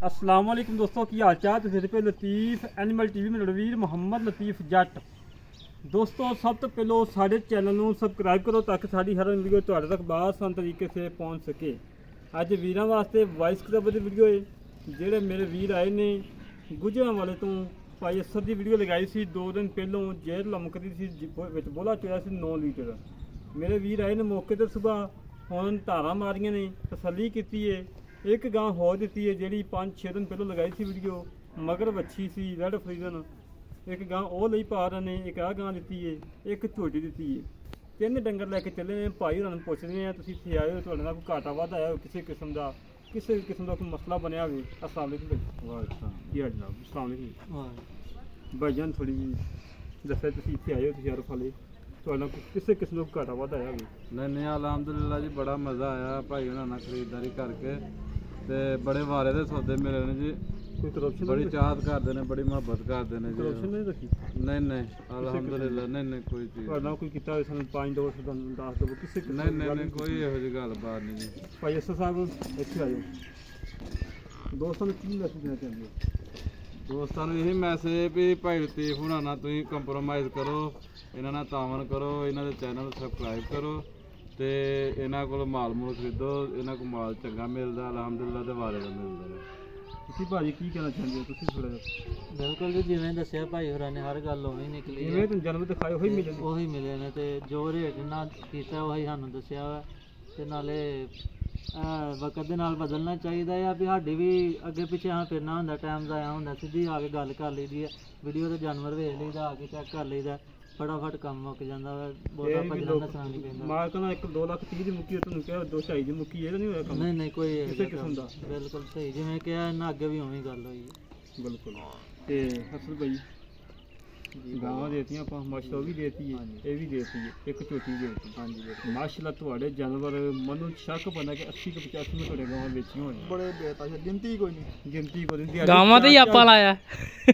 अस्सलाम वालेकुम दोस्तों की हाल चाल। तुसीं पे लतीफ एनिमल टीवी में रणवीर मोहम्मद लतीफ जट। दोस्तों सब तो पहलो साढ़े चैनल को सबसक्राइब करो ताकि साड़ी हर वीडियो तुहाडे तक आसान तरीके से पहुँच सके। अज वीरां वास्ते वॉइस क्लब की वीडियो है जेड़े मेरे वीर आए ने गुजरांवाले तो भाई असर की वीडियो लगाई सी 2 दिन पहलों जेर लमकदी सी बोला चोया सी 9 लीटर। मेरे वीर आए ने मौके पर सुबह हुण धारा मारियां ने तसल्ली की है। एक गां हो दी है जी 5-6 दिन पहलों लगाई सी वीडियो मगर वच्छी सी रेड फ्रीजन। एक गां वो लई पार ने एक आ गां दी है एक झोटी दी है। 3 डंगर लैके चले ने भाई होरां नूं पुछदे हैं तुसीं इत्थे आए हो तुहाडे नाल कोई घाटा वाधा आया हो किसी किस्म का कोई मसला बनया हो। अस्सलाम वालेकुम जी जनाब। अस्सलाम वालेकुम भाईजान थोड़ी दस्सो तुसीं इत्थे आए हो तुसीं हर फाले किसी किस्म का घाटा वाधा आया हो। नहीं अलहमदुलिल्लाह जी बड़ा मज़ा आया भाई होना ना खरीदारी करके ते बड़े वारे दे सौदे मिले ने जी। कोई करप्शन बड़ी चाहत करते हैं बड़ी मुहब्बत करते हैं जी। करप्शन नहीं रखी नहीं अलहमदुलिल्लाह नहीं कोई चीज़ ना कोई किता है सन 5 दो 10 दो किसी नहीं कोई इहो जी गलबात नहीं जी। भाई एस साहब इत्थे आयो दोस्तों ने की मैसेज देना चाहते हो। दोस्तों को यही मैसेज भी भाई लतीफ होना ना तुसीं कंप्रोमाइज़ करो इन्हां नाल तावन करो इन्हां दे चैनल सबसक्राइब करो ते इन्हां कोल माल मूल खरीदो इन्हां को माल चंगा मिलदा अलहमदुलिल्लाह ते वारे दा मिलदा है। तुसीं भाजी की कहना चाहते हो तुसीं थोड़ा बिल्कुल जी जिवें दस्सिया भाई होरां ने हर गल उवें निकली जिवें तुम जन्म दिखाए वही मिले ने ते जो रेट ना कीता वही सानूं दस्सिया ते नाले वक्त दे नाल बदलना चाहिए या भी साडी भी अगे पिछे हाँ फिरना होंदा टाइम जाया होंदा सीधी आके गल कर लईदी है वीडियो ते जानवर वेख लईदा आके चेक कर लईदा फटाफट काम मुक जांदा बहुता भजना नसना नहीं पैंदा। मार्क ना 1,2,30,000 दी मुक्की तुहानूं कहा 2.5 दी मुक्की ये नहीं होया काम नहीं कोई किसी किस्म दा बिल्कुल सही जिवें कहा इन्हां अगे भी उवें गल होई है बिल्कुल। ते असल भाई गावां देतियां आपां माशा भी देती है ये भी देती है एक झोटी देती। हाँ जी माशाअल्लाह तुहाडे जानवर मनु शक पता कि 80 के 85 में तुहाडे गावां बेचियां होणियां बड़े बेताशा गिनती कोई नहीं गावां ते ही आपा लाया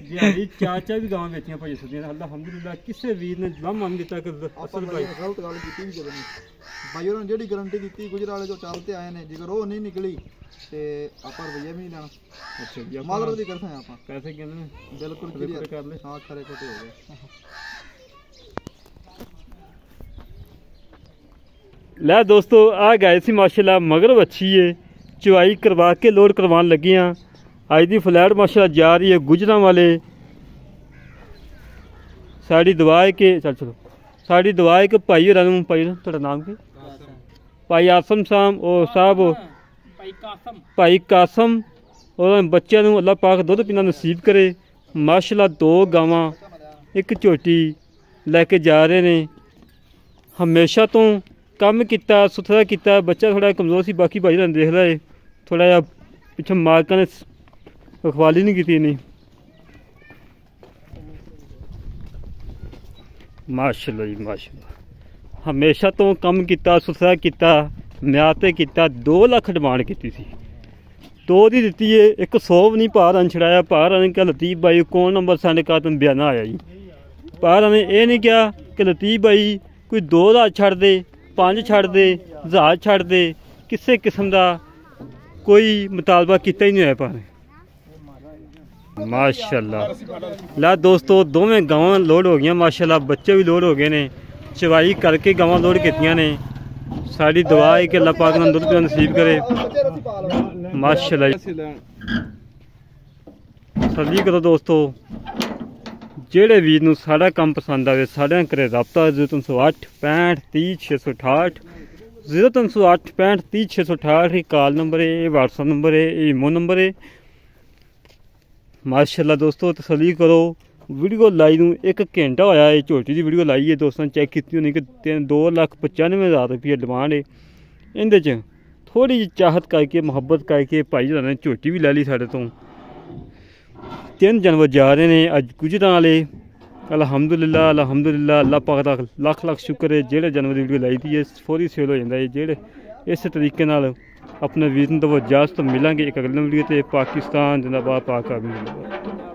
जी चाचा भी गावां बेचियां भाई सुदियां अल्हम्दुलिल्लाह किसी वीर ने जवाब मान दिता कि असल भाई गलत गल कीती भी जदों भाई होरां जेहड़ी गारंटी दी गुजराले जो चलते आए ने जेकर वो नहीं निकली ते आपा रुपया भी नहीं लेना। अच्छा जी मादर दी करते हैं आपा पैसे कहंदे बिल्कुल क्लियर कर ले। हां खरे खोटे हो गए लै दोस्तों आ गए सी माशाल्लाह मगर अच्छी है चुवाई करवा के लोड करवान लगी हाँ। अज दी फ्लैट माशाल्लाह जा रही है गुजरांवाले। साड़ी दुआ है कि चलो साड़ी दुआ है कि भाई होरां नूं भाई तुहाडा नाम की भाई आसम साहब भाई कासम और बच्चों को अल्लाह पाक दुध पीना नसीब करे। माशाल्लाह 2 गावां एक झोटी लैके जा रहे ने। हमेशा तो काम किया सुथरा किया बच्चा थोड़ा कमज़ोर सी बाकी भाई ने देख लिया थोड़ा जहा पिछे मालका ने रखवाली नहीं की नहीं। माशाल्लाह जी माशाल्लाह हमेशा तो काम किया सुथरा किया म्याद ते किया 2 लाख डिमांड की सी 2 दी दिती है 100 भी नहीं भार ने छड़ाया। भार ने क्या लतीफ भाई कौन नंबर साढ़े का तुम बयाना आया जी। भार ने यह नहीं कहा कि लतीफ भाई कोई 2 हज़ार छड़ दे 5 छड़ दे 1000 छड़ दे किसी किस्म का कोई मुतालबा किया ही नहीं होया भार माशाल्लाह। ला दोस्तों दोवें गावां लोड हो गई माशाल्लाह बच्चे भी लोड हो गए ने चवाई करके गावां लोड कीतियां ने। साड़ी दुआ है कि अल्लाह पाक ने दुध पीना नसीब करे माशाल्लाह। सल्ली करो दोस्तों जेड़े वीर नूं साड़ा काम पसंद आवे साढ़े घरे रब्ता 0308 65 30 668 0308 65 30 668 कॉल नंबर है व्हाट्सअप नंबर है ईमो नंबर है। माशाल्लाह दोस्तों तसल्ली करो वीडियो लाई नूं 1 घंटा होया है झोटी की वीडियो लाई है दोस्तों चेक की होनी कि 2,95,000 रुपये डिमांड है। इहदे च थोड़ी जी चाहत करके मुहब्बत करके भाई होरां ने झोटी भी लै ली साढ़े तो। 3 जानवर जा रहे हैं अज गुजरां वाले अल्हम्दुलिल्लाह अल्लाह पाक दा लख लख शुक्र है जेड़े जानवर की वीडियो लाई दी है फौरी सेल हो जाता है। जेड़े इस तरीके नाल अपने वीर नूं इजाजत मिलांगे एक अगले वीडियो ते। पाकिस्तान जिंदाबाद पाक आर्मी जिंदाबाद।